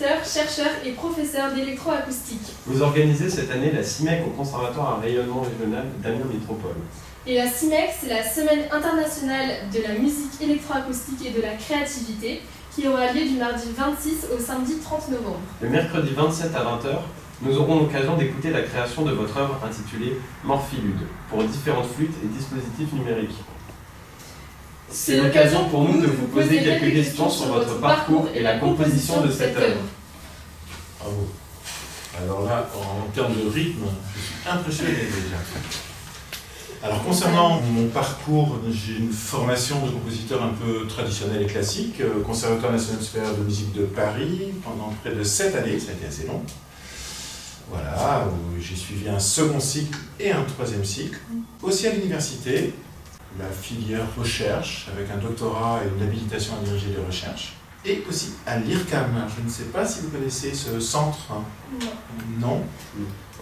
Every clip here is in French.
compositeur, chercheur et professeur d'électroacoustique. Vous organisez cette année la CIMEC au Conservatoire à rayonnement régional d'Amiens Métropole. Et la CIMEC, c'est la Semaine internationale de la musique électroacoustique et de la créativité, qui aura lieu du mardi 26 au samedi 30 novembre. Le mercredi 27 à 20h, nous aurons l'occasion d'écouter la création de votre œuvre intitulée Morphilude pour différentes flûtes et dispositifs numériques. C'est l'occasion pour nous de vous poser quelques questions sur votre parcours et la composition de cette œuvre. Bravo. Alors là, en termes de rythme, je suis impressionné déjà. Alors concernant mon parcours, j'ai une formation de compositeur un peu traditionnel et classique, Conservatoire national supérieur de musique de Paris, pendant près de 7 années, ça a été assez long. Voilà, où j'ai suivi un second cycle et un troisième cycle. Aussi à l'université, la filière recherche, avec un doctorat et une habilitation à diriger des recherches. Et aussi à l'IRCAM. Je ne sais pas si vous connaissez ce centre. Non.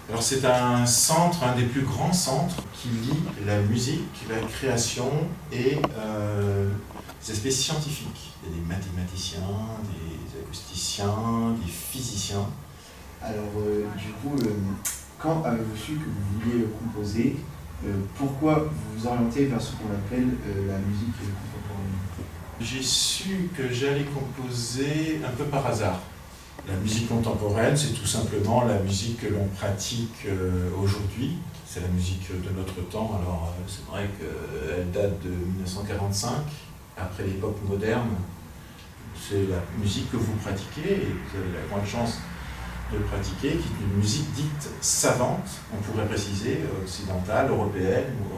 Alors c'est un centre, un des plus grands centres qui lie la musique, la création et les aspects scientifiques. Il y a des mathématiciens, des acousticiens, des physiciens. Alors du coup, quand avez-vous su que vous vouliez composer? Pourquoi vous vous orientez vers ce qu'on appelle la musique contemporaine? J'ai su que j'allais composer un peu par hasard. La musique contemporaine, c'est tout simplement la musique que l'on pratique aujourd'hui. C'est la musique de notre temps. Alors c'est vrai qu'elle date de 1945, après l'époque moderne. C'est la musique que vous pratiquez et vous avez la grande chance de pratiquer, qui est une musique dite savante, on pourrait préciser, occidentale, européenne ou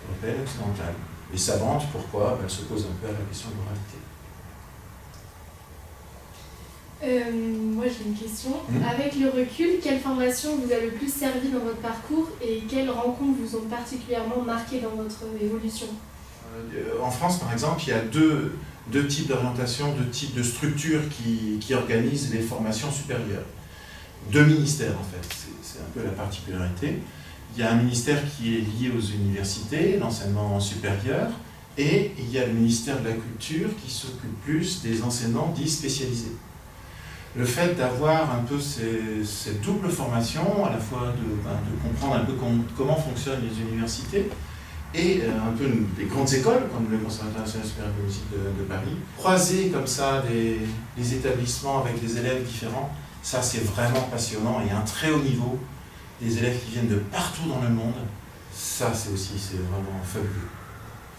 européenne, occidentale. Et savante, pourquoi? Elle se pose un peu à la question de moralité. Moi j'ai une question. Avec le recul, quelle formation vous a le plus servi dans votre parcours et quelles rencontres vous ont particulièrement marqué dans votre évolution? En France, par exemple, il y a deux types d'orientation, deux types de structures qui organisent les formations supérieures. Deux ministères, en fait, c'est un peu la particularité. Il y a un ministère qui est lié aux universités, l'enseignement supérieur, et il y a le ministère de la Culture qui s'occupe plus des enseignants dits spécialisés. Le fait d'avoir un peu cette double formation, à la fois de comprendre un peu comment fonctionnent les universités, et un peu des grandes écoles, comme le Conservatoire national supérieur de musique de Paris, croiser comme ça des établissements avec des élèves différents, ça c'est vraiment passionnant et un très haut niveau, des élèves qui viennent de partout dans le monde, ça c'est vraiment fabuleux.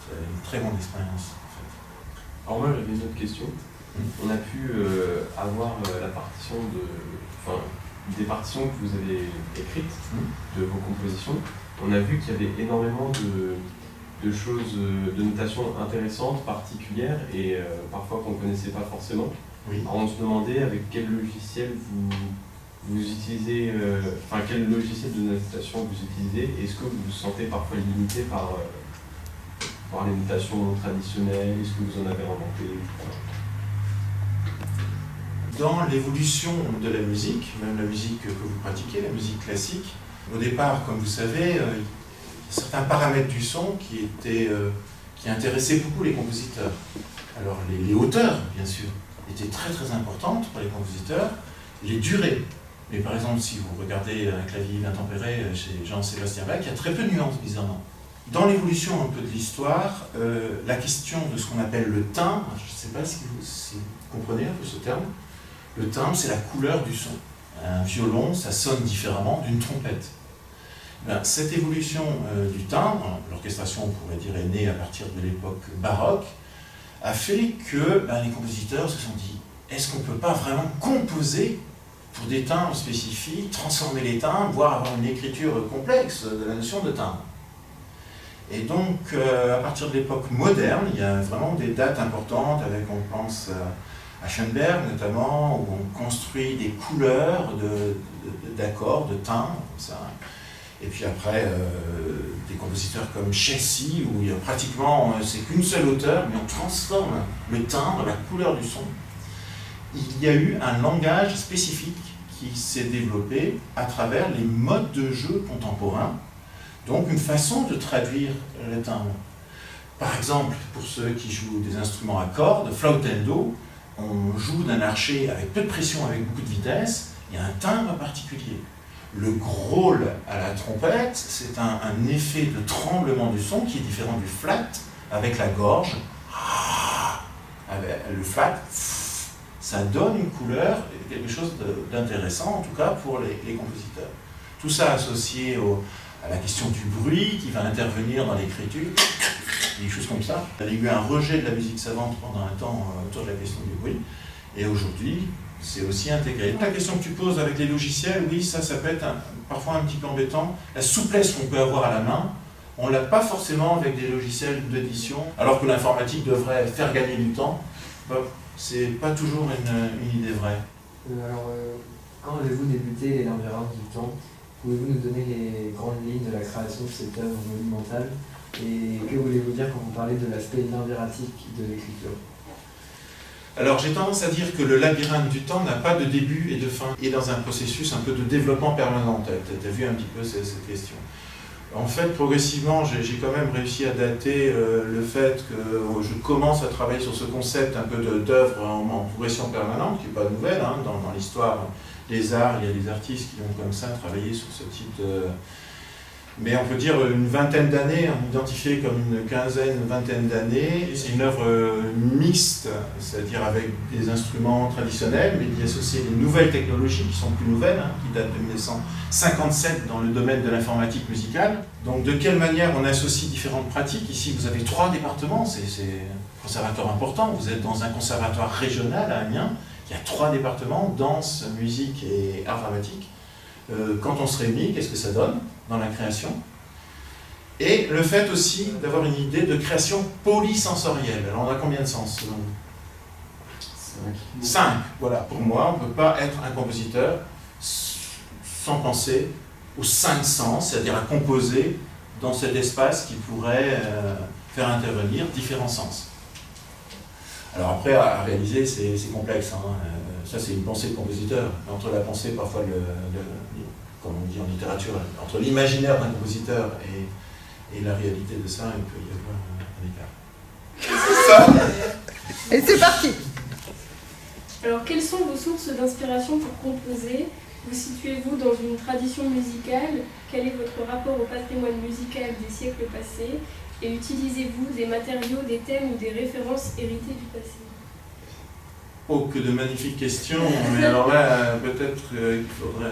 C'est une très grande expérience en fait. Alors moi j'avais une autre question. On a pu avoir la partition des partitions que vous avez écrites, de vos compositions. On a vu qu'il y avait énormément de choses, de notation intéressantes, particulières et parfois qu'on ne connaissait pas forcément. Oui. Alors on se demandait avec quel logiciel vous utilisez, quel logiciel de notation vous utilisez. Est-ce que vous vous sentez parfois limité par les notations traditionnelles? Est-ce que vous en avez inventé? Dans l'évolution de la musique, même la musique que vous pratiquez, la musique classique, au départ, comme vous savez, il y a certains paramètres du son qui intéressaient beaucoup les compositeurs. Alors les hauteurs, bien sûr, étaient très très importantes pour les compositeurs, les durées. Mais par exemple, si vous regardez un clavier bien tempéré chez Jean-Sébastien Bach, il y a très peu de nuances, bizarrement. Dans l'évolution un peu de l'histoire, la question de ce qu'on appelle le timbre, je ne sais pas si vous comprenez un peu ce terme, le timbre, c'est la couleur du son. Un violon, ça sonne différemment d'une trompette. Cette évolution du timbre, l'orchestration, on pourrait dire, est née à partir de l'époque baroque, a fait que les compositeurs se sont dit, est-ce qu'on ne peut pas vraiment composer pour des timbres spécifiques, transformer les timbres, voire avoir une écriture complexe de la notion de timbre? Et donc, à partir de l'époque moderne, il y a vraiment des dates importantes, on pense à Schoenberg notamment, où on construit des couleurs d'accords, de timbres, comme ça. Et puis après, des compositeurs comme Chessy, où il y a pratiquement, c'est qu'une seule hauteur, mais on transforme le timbre, la couleur du son. Il y a eu un langage spécifique qui s'est développé à travers les modes de jeu contemporains, donc une façon de traduire le timbre. Par exemple, pour ceux qui jouent des instruments à cordes, flautendo, on joue d'un archet avec peu de pression, avec beaucoup de vitesse, il y a un timbre particulier. Le growl à la trompette, c'est un effet de tremblement du son qui est différent du flat avec la gorge. Avec le flat, ça donne une couleur, quelque chose d'intéressant, en tout cas pour les compositeurs. Tout ça associé à la question du bruit qui va intervenir dans l'écriture, des choses comme ça. Il y a eu un rejet de la musique savante pendant un temps autour de la question du bruit, et aujourd'hui, c'est aussi intégré. La question que tu poses avec les logiciels, oui, ça peut être parfois un petit peu embêtant. La souplesse qu'on peut avoir à la main, on ne l'a pas forcément avec des logiciels d'édition, alors que l'informatique devrait faire gagner du temps. Bon, c'est pas toujours une idée vraie. Quand avez-vous débuté les labyrinthes du temps? Pouvez-vous nous donner les grandes lignes de la création de cette œuvre monumentale? Et que voulez-vous dire quand vous parlez de l'aspect labyrinthique de l'écriture? Alors j'ai tendance à dire que le labyrinthe du temps n'a pas de début et de fin, et dans un processus un peu de développement permanent. Tu as vu un petit peu cette question. En fait, progressivement, j'ai quand même réussi à dater le fait que je commence à travailler sur ce concept un peu d'œuvre en progression permanente, qui n'est pas nouvelle, hein, dans l'histoire des arts, il y a des artistes qui ont comme ça travaillé sur ce type de... Mais on peut dire une vingtaine d'années, on identifié comme une quinzaine, une vingtaine d'années. C'est une œuvre mixte, c'est-à-dire avec des instruments traditionnels, mais qui associe des nouvelles technologies qui sont plus nouvelles, hein, qui datent de 1957 dans le domaine de l'informatique musicale. Donc de quelle manière on associe différentes pratiques? Ici vous avez 3 départements, c'est un conservatoire important, vous êtes dans un conservatoire régional à Amiens, il y a 3 départements, danse, musique et art dramatique. Quand on se réunit, qu'est-ce que ça donne dans la création? Et le fait aussi d'avoir une idée de création polysensorielle. Alors on a combien de sens selon vous? 5. Voilà, pour moi, on ne peut pas être un compositeur sans penser aux 5 sens, c'est-à-dire à composer dans cet espace qui pourrait faire intervenir différents sens. Alors après, à réaliser, c'est complexe. Hein. Ça, c'est une pensée de compositeur. Entre la pensée, parfois, comme on dit en littérature, entre l'imaginaire d'un compositeur et la réalité de ça, il peut y avoir un écart. C'est ça. Et c'est parti. Alors, quelles sont vos sources d'inspiration pour composer? Vous situez-vous dans une tradition musicale? Quel est votre rapport au patrimoine musical des siècles passés? Et utilisez-vous des matériaux, des thèmes ou des références héritées du passé? Oh, que de magnifiques questions! Mais alors là, peut-être qu'il faudrait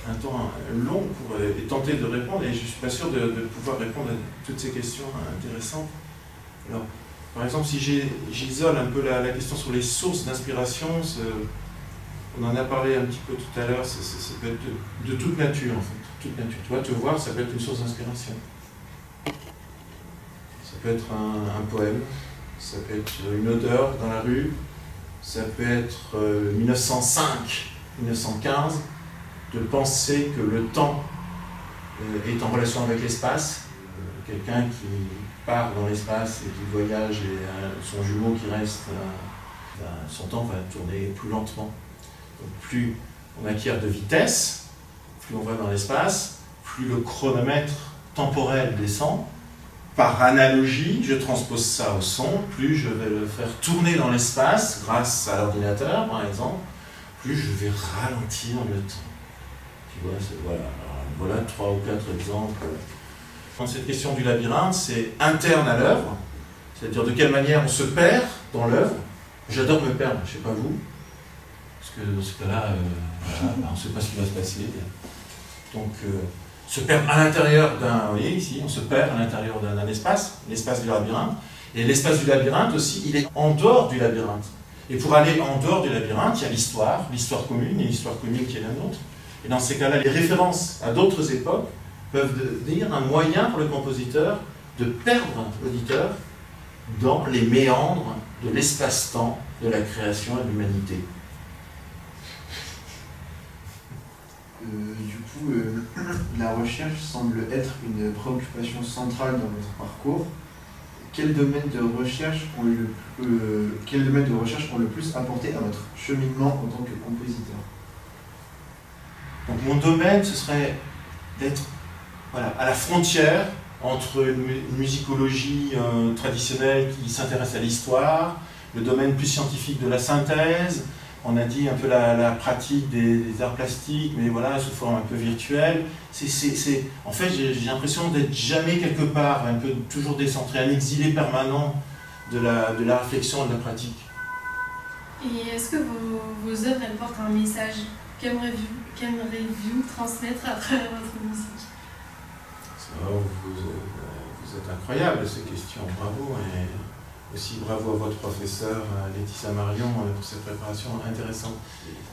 un temps long pour tenter de répondre, et je ne suis pas sûr de pouvoir répondre à toutes ces questions intéressantes. Alors, par exemple, si j'isole un peu la question sur les sources d'inspiration, on en a parlé un petit peu tout à l'heure, ça peut être de toute nature en fait, toute nature. Tu vois, te voir, ça peut être une source d'inspiration. Ça peut être un poème, ça peut être une odeur dans la rue, ça peut être 1905, 1915, de penser que le temps est en relation avec l'espace. Quelqu'un qui part dans l'espace et qui voyage et son jumeau qui reste, son temps va tourner plus lentement. Donc plus on acquiert de vitesse, plus on va dans l'espace, plus le chronomètre temporel descend. Par analogie, je transpose ça au son, plus je vais le faire tourner dans l'espace, grâce à l'ordinateur par exemple, plus je vais ralentir le temps. Tu vois, voilà 3 ou 4 exemples. Dans cette question du labyrinthe, c'est interne à l'œuvre, c'est-à-dire de quelle manière on se perd dans l'œuvre. J'adore me perdre, je ne sais pas vous, parce que dans ce cas-là, on ne sait pas ce qui va se passer. Donc, se perdre à l'intérieur d'un... Vous voyez ici, on se perd à l'intérieur d'un espace, l'espace du labyrinthe. Et l'espace du labyrinthe aussi, il est en dehors du labyrinthe. Et pour aller en dehors du labyrinthe, il y a l'histoire commune, et l'histoire commune qui est la nôtre. Et dans ces cas-là, les références à d'autres époques peuvent devenir un moyen pour le compositeur de perdre l'auditeur dans les méandres de l'espace-temps de la création et de l'humanité. Du coup, la recherche semble être une préoccupation centrale dans votre parcours. Quels domaines de recherche ont le plus apporté à votre cheminement en tant que compositeur? Donc mon domaine, ce serait d'être à la frontière entre une musicologie traditionnelle qui s'intéresse à l'histoire, le domaine plus scientifique de la synthèse, on a dit un peu la pratique des arts plastiques, mais voilà, sous forme un peu virtuelle. En fait, j'ai l'impression d'être jamais quelque part, un peu toujours décentré, un exilé permanent de la réflexion et de la pratique. Et est-ce que vos œuvres, elles portent un message? Qu'aimeriez-vous transmettre à travers votre musique? Vous êtes incroyable, ces questions, bravo. Et aussi bravo à votre professeur Laetitia Marion pour cette préparation intéressante.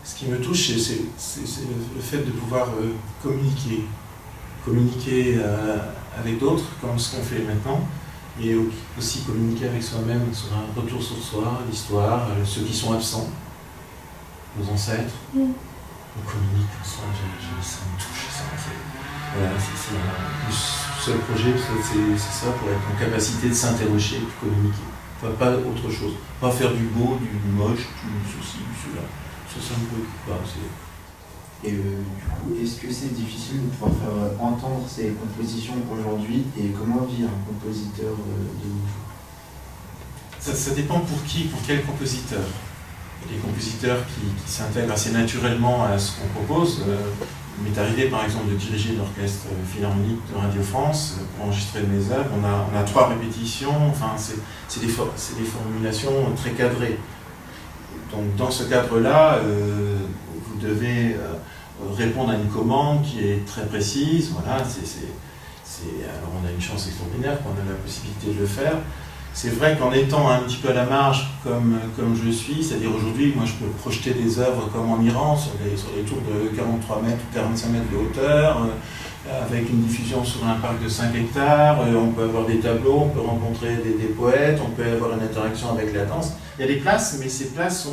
Ce qui me touche, c'est le fait de pouvoir communiquer avec d'autres, comme ce qu'on fait maintenant, et aussi communiquer avec soi-même sur un retour sur soi, l'histoire, ceux qui sont absents, nos ancêtres. On communique en soi, ça me touche. Voilà, c'est le seul projet, c'est ça, pour être en capacité de s'interroger, de communiquer. Pas autre chose. Pas faire du beau, du moche, du ceci, du cela. Ça me préoccupe pas. Et du coup, est-ce que c'est difficile de pouvoir faire entendre ces compositions aujourd'hui, et comment vit un compositeur de vous? Ça dépend pour qui, pour quel compositeur. Les compositeurs qui s'intègrent assez naturellement à ce qu'on propose. Il m'est arrivé par exemple de diriger l'orchestre philharmonique de Radio France pour enregistrer mes œuvres. On a 3 répétitions, enfin c'est des formulations très cadrées. Donc dans ce cadre-là, vous devez répondre à une commande qui est très précise. Voilà, alors on a une chance extraordinaire qu'on a la possibilité de le faire. C'est vrai qu'en étant un petit peu à la marge comme je suis, c'est-à-dire aujourd'hui, moi je peux projeter des œuvres comme en Iran, sur les tours de 43 mètres ou 45 mètres de hauteur, avec une diffusion sur un parc de 5 hectares, on peut avoir des tableaux, on peut rencontrer des poètes, on peut avoir une interaction avec la danse. Il y a des places, mais ces places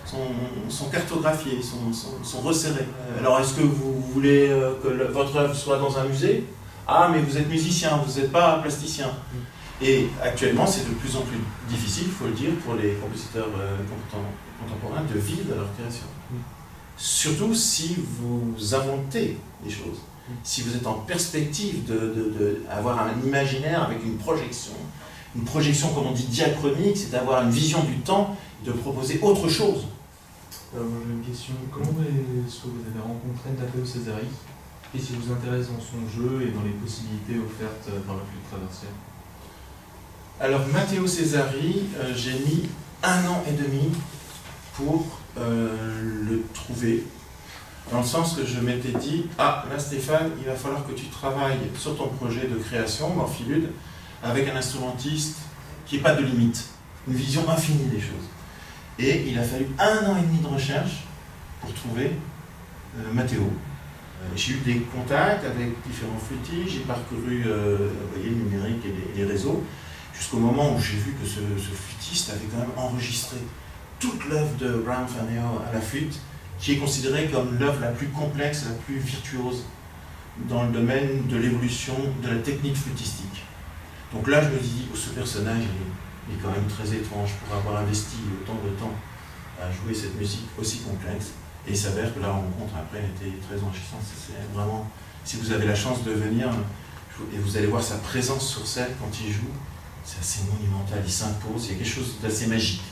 sont cartographiées, sont resserrées. Alors est-ce que vous voulez que votre œuvre soit dans un musée? Ah, mais vous êtes musicien, vous n'êtes pas plasticien. Et actuellement, c'est de plus en plus difficile, il faut le dire, pour les compositeurs contemporains de vivre de leur création. Surtout si vous inventez des choses, si vous êtes en perspective d'avoir un imaginaire avec une projection comme on dit diachronique, c'est d'avoir une vision du temps, de proposer autre chose. Alors moi j'ai une question, comment est-ce que vous avez rencontré Matteo Cesari? Et si vous intéresse dans son jeu et dans les possibilités offertes par la flûte traversière? Alors Matteo Cesari, j'ai mis 1 an et demi pour le trouver, dans le sens que je m'étais dit, ah là Stéphane, il va falloir que tu travailles sur ton projet de création, Morphilude, avec un instrumentiste qui n'ait pas de limite, une vision infinie des choses. Et il a fallu 1 an et demi de recherche pour trouver Matteo. J'ai eu des contacts avec différents flûtistes, j'ai parcouru le numérique et les réseaux, jusqu'au moment où j'ai vu que ce flûtiste avait quand même enregistré toute l'œuvre de Brian Faneo à la flûte, qui est considérée comme l'œuvre la plus complexe, la plus virtuose dans le domaine de l'évolution de la technique flûtistique. Donc là, je me dis, ce personnage est quand même très étrange pour avoir investi autant de temps à jouer cette musique aussi complexe. Et il s'avère que la rencontre après était très enrichissante. C'est vraiment, si vous avez la chance de venir, et vous allez voir sa présence sur scène quand il joue, c'est assez monumental, il s'impose, il y a quelque chose d'assez magique.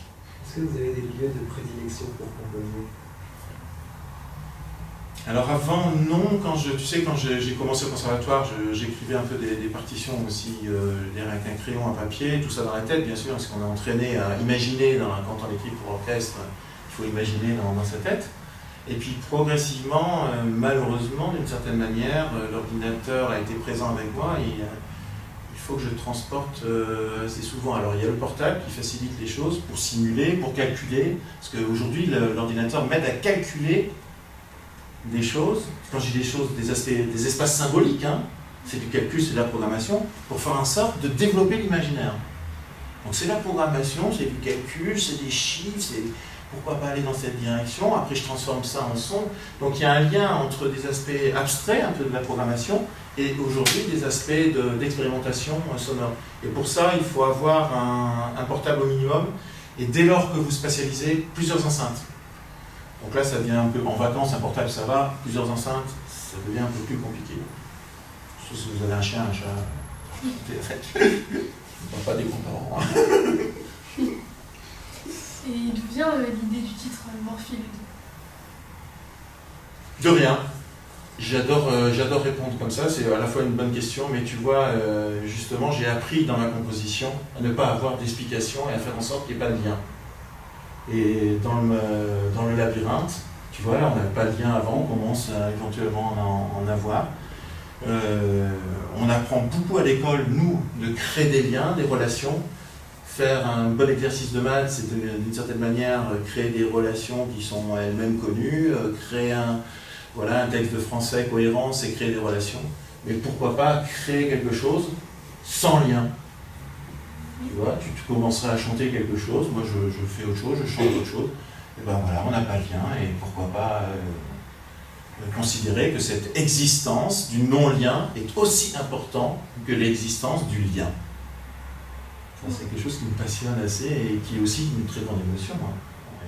Est-ce que vous avez des lieux de prédilection pour composer? Alors avant, non, quand j'ai commencé au conservatoire, j'écrivais un peu des partitions aussi, avec un crayon, un papier, tout ça dans la tête, bien sûr, parce qu'on est entraîné à imaginer, quand on écrit pour orchestre, il faut imaginer dans sa tête. Et puis progressivement, malheureusement, d'une certaine manière, l'ordinateur a été présent avec moi et il faut que je transporte assez souvent. Alors il y a le portable qui facilite les choses pour simuler, pour calculer, parce qu'aujourd'hui l'ordinateur m'aide à calculer des choses. Quand je dis des choses, des espaces symboliques, hein, c'est du calcul, c'est de la programmation, pour faire en sorte de développer l'imaginaire. Donc c'est la programmation, c'est du calcul, c'est des chiffres, c'est pourquoi pas aller dans cette direction, après je transforme ça en son. Donc il y a un lien entre des aspects abstraits, un peu de la programmation, et aujourd'hui des aspects d'expérimentation sonore. Et pour ça, il faut avoir un portable au minimum, et dès lors que vous spatialisez, plusieurs enceintes. Donc là, ça devient un peu, en vacances, un portable ça va, plusieurs enceintes, ça devient un peu plus compliqué. Sauf si vous avez un chien, un chat, en fait, pas des grands-parents. Et d'où vient l'idée du titre Morphée Ludo? De rien. J'adore répondre comme ça, c'est à la fois une bonne question, mais tu vois, justement, j'ai appris dans ma composition à ne pas avoir d'explication et à faire en sorte qu'il n'y ait pas de lien. Et dans le labyrinthe, tu vois, là, on n'avait pas de lien avant, on commence à éventuellement en avoir. On apprend beaucoup à l'école, nous, de créer des liens, des relations. Faire un bon exercice de maths, c'est d'une certaine manière créer des relations qui sont elles-mêmes connues, créer un texte de français cohérent, c'est créer des relations. Mais pourquoi pas créer quelque chose sans lien? Tu vois, tu commencerais à chanter quelque chose, moi je fais autre chose, je chante autre chose, et ben voilà, on n'a pas de lien, et pourquoi pas considérer que cette existence du non-lien est aussi importante que l'existence du lien. Ça, c'est quelque chose qui me passionne assez et qui est aussi une très grande émotion.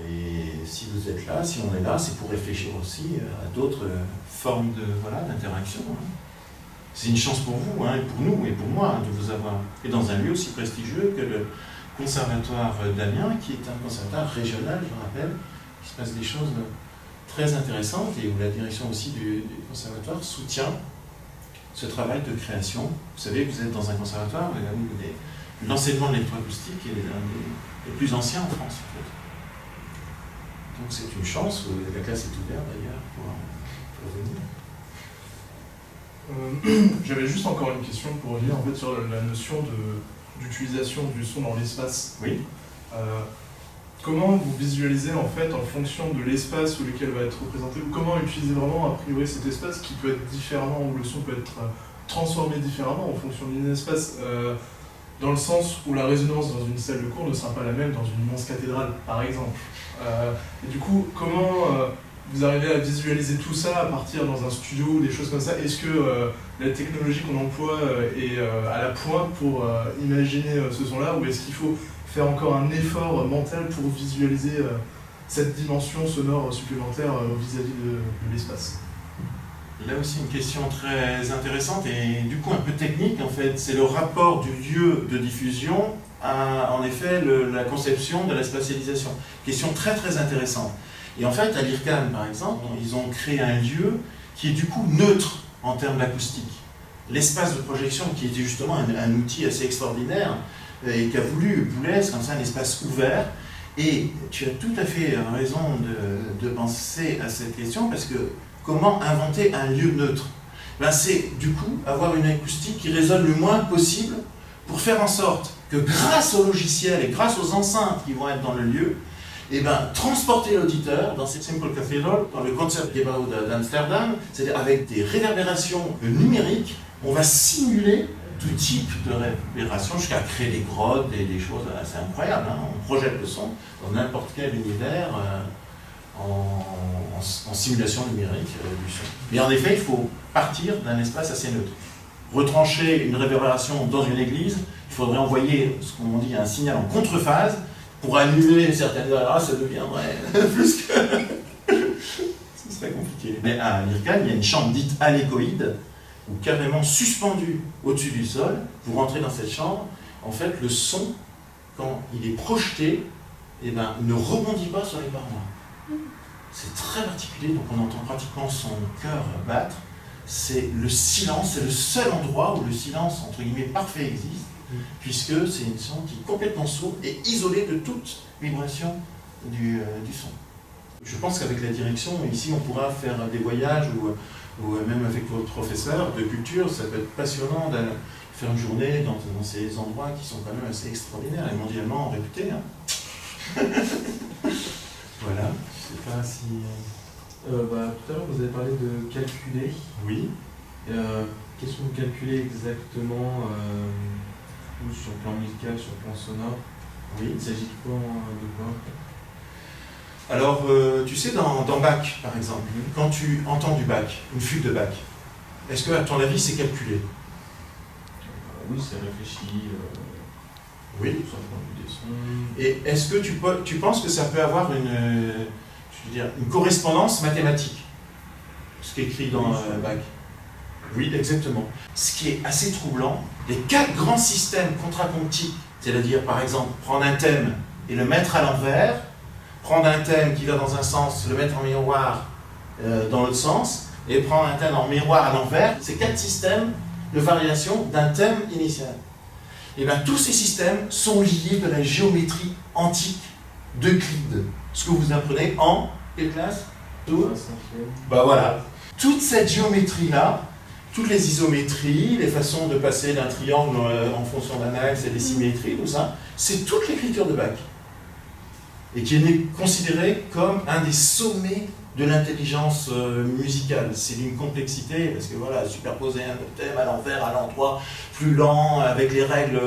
Et si vous êtes là, si on est là, c'est pour réfléchir aussi à d'autres formes d'interaction. C'est une chance pour vous, et pour nous, et pour moi, de vous avoir. Et dans un lieu aussi prestigieux que le Conservatoire d'Amiens, qui est un conservatoire régional, je rappelle, il se passe des choses très intéressantes et où la direction aussi du conservatoire soutient ce travail de création. Vous savez, vous êtes dans un conservatoire où l'enseignement de l'électroacoustique est l'un des plus anciens en France, en fait. Donc c'est une chance, la classe est ouverte d'ailleurs pour venir. J'avais juste encore une question pour revenir en fait sur la notion d'utilisation du son dans l'espace. Oui. Comment vous visualisez en fait en fonction de l'espace où lequel va être représenté, ou comment utiliser vraiment a priori cet espace qui peut être différemment, où le son peut être transformé différemment en fonction d'un espace, dans le sens où la résonance dans une salle de cours ne sera pas la même dans une immense cathédrale, par exemple. Et du coup, comment vous arrivez à visualiser tout ça à partir dans un studio ou des choses comme ça? Est-ce que la technologie qu'on emploie est à la pointe pour imaginer ce son-là, ou est-ce qu'il faut faire encore un effort mental pour visualiser cette dimension sonore supplémentaire vis-à-vis de l'espace? Là aussi une question très intéressante et du coup un peu technique en fait. C'est le rapport du lieu de diffusion à en effet la conception de la spatialisation. Question très très intéressante. Et en fait à l'IRCAN par exemple, ils ont créé un lieu qui est du coup neutre en termes d'acoustique. L'espace de projection qui était justement un outil assez extraordinaire et qui a voulu Boulez comme ça un espace ouvert. Et tu as tout à fait raison de penser à cette question parce que comment inventer un lieu neutre? C'est du coup avoir une acoustique qui résonne le moins possible pour faire en sorte que grâce au logiciel et grâce aux enceintes qui vont être dans le lieu, transporter l'auditeur dans cette Simple Cathedral, dans le Concertgebouw d'Amsterdam, c'est-à-dire avec des réverbérations numériques, on va simuler tout type de réverbération jusqu'à créer des grottes, des choses assez incroyables. On projette le son dans n'importe quel univers en simulation numérique du son. Mais en effet, il faut partir d'un espace assez neutre. Retrancher une réverbération dans une église, il faudrait envoyer ce qu'on dit un signal en contrephase pour annuler certaines... ça deviendrait plus que... Ce serait compliqué. Mais à l'IRCAN, il y a une chambre dite anéchoïde, où carrément suspendu au-dessus du sol, vous rentrez dans cette chambre, en fait le son, quand il est projeté, ne rebondit pas sur les parois. C'est très particulier, donc on entend pratiquement son cœur battre. C'est le silence, c'est le seul endroit où le silence, entre guillemets, parfait existe, puisque c'est une son qui est complètement sourde et isolée de toute vibration du son. Je pense qu'avec la direction, ici, on pourra faire des voyages ou même avec votre professeur de culture, ça peut être passionnant de faire une journée dans ces endroits qui sont quand même assez extraordinaires et mondialement réputés. Voilà, je sais pas si... tout à l'heure, vous avez parlé de calculer. Oui. Qu'est-ce que vous calculez exactement sur le plan musical, sur le plan sonore? Oui. Il s'agit de quoi? Alors, tu sais, dans Bach, par exemple, quand tu entends du Bach, une fugue de Bach, est-ce que, à ton avis, c'est calculé? Oui, c'est réfléchi. Oui. Ça dépend des sons. Et est-ce que tu penses que ça peut avoir une correspondance mathématique? Ce qui est écrit dans Bach. Oui, exactement. Ce qui est assez troublant, les 4 grands systèmes contrapunctiques, c'est-à-dire, par exemple, prendre un thème et le mettre à l'envers, prendre un thème qui va dans un sens, le mettre en miroir dans l'autre sens, et prendre un thème en miroir à l'envers. C'est 4 systèmes de variation d'un thème initial. Et bien tous ces systèmes sont liés de la géométrie antique d'Euclide. Ce que vous apprenez en quelle classe? Bah voilà. Toute cette géométrie-là, toutes les isométries, les façons de passer d'un triangle en fonction d'un axe et des symétries, tout ça, c'est toute l'écriture de Bach. Et qui est considérée comme un des sommets de l'intelligence musicale. C'est d'une complexité, parce que voilà, superposer un thème à l'envers, à l'endroit, plus lent, avec les règles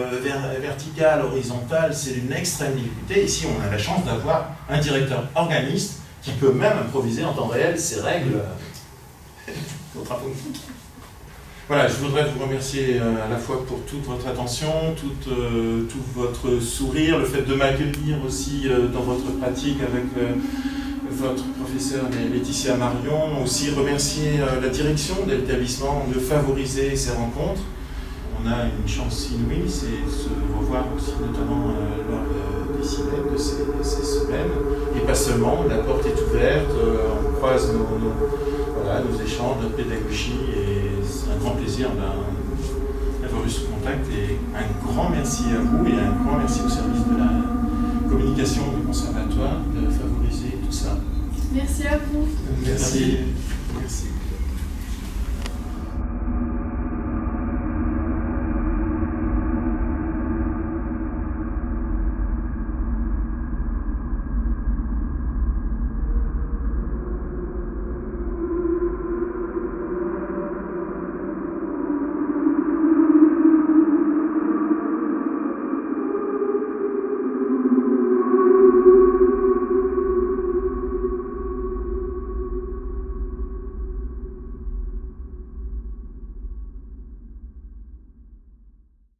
verticales, horizontales, c'est d'une extrême difficulté. Ici, on a la chance d'avoir un directeur organiste qui peut même improviser en temps réel ces règles contrapuntiques. Voilà, je voudrais vous remercier à la fois pour toute votre attention, tout votre sourire, le fait de m'accueillir aussi dans votre pratique avec votre professeur Laetitia Marion, aussi remercier la direction de l'établissement de favoriser ces rencontres. On a une chance inouïe, c'est de se revoir aussi notamment lors des CINEP de ces semaines. Et pas seulement, la porte est ouverte, on croise nos échanges, notre pédagogie, et c'est un grand plaisir d'avoir eu ce contact. Et un grand merci à vous et un grand merci au service de la communication du conservatoire de favoriser tout ça. Merci à vous. Merci. Merci.